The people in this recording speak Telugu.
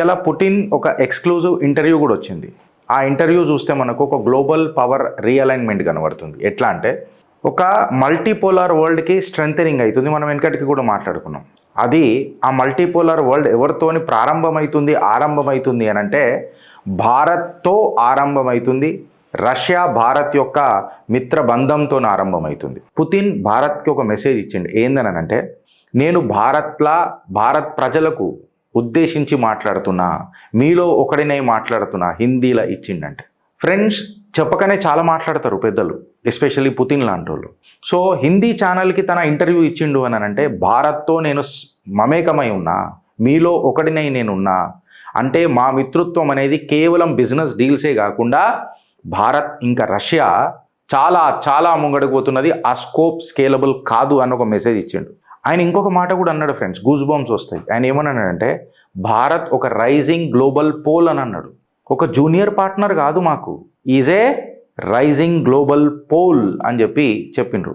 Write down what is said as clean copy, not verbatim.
ఇలా పుటిన్ ఒక ఎక్స్క్లూజివ్ ఇంటర్వ్యూ కూడా వచ్చింది. ఆ ఇంటర్వ్యూ చూస్తే మనకు ఒక గ్లోబల్ పవర్ రీఅలైన్మెంట్ కనబడుతుంది. ఎట్లా అంటే ఒక మల్టీపోలార్ వరల్డ్కి స్ట్రెంథనింగ్ అవుతుంది. మనం వెనకటికి కూడా మాట్లాడుకున్నాం. అది ఆ మల్టీపోలార్ వరల్డ్ ఎవరితోని ఆరంభమవుతుంది అని అంటే భారత్తో ఆరంభమవుతుంది. రష్యా భారత్ యొక్క మిత్రబంధంతో ఆరంభమవుతుంది. పుతిన్ భారత్కి ఒక మెసేజ్ ఇచ్చిండు. ఏందనంటే, నేను భారత్ ప్రజలకు ఉద్దేశించి మాట్లాడుతున్నా, మీలో ఒకడినై మాట్లాడుతున్నా, హిందీలో ఇచ్చిండంటే. ఫ్రెండ్స్, చెప్పకనే చాలా మాట్లాడతారు పెద్దలు, ఎస్పెషల్లీ పుతిన్ లాంటి వాళ్ళు. సో హిందీ ఛానల్కి తన ఇంటర్వ్యూ ఇచ్చిండు అని అంటే, భారత్తో నేను మమేకమై ఉన్నా, మీలో ఒకడినై నేనున్నా అంటే, మా మిత్రత్వం అనేది కేవలం బిజినెస్ డీల్సే కాకుండా భారత్ ఇంకా రష్యా చాలా చాలా ముంగడికి పోతున్నది, ఆ స్కోప్ స్కేలబుల్ కాదు అని ఒక మెసేజ్ ఇచ్చిండు. ఆయన ఇంకొక మాట కూడా అన్నాడు ఫ్రెండ్స్, గూస్ బాంబ్స్ వస్తాయి. ఆయన ఏమన్నాడంటే, భారత్ ఒక రైజింగ్ గ్లోబల్ పోల్ అని అన్నాడు. ఒక జూనియర్ పార్ట్నర్ కాదు మాకు, is a rising global pole అని చెప్పిండ్రు.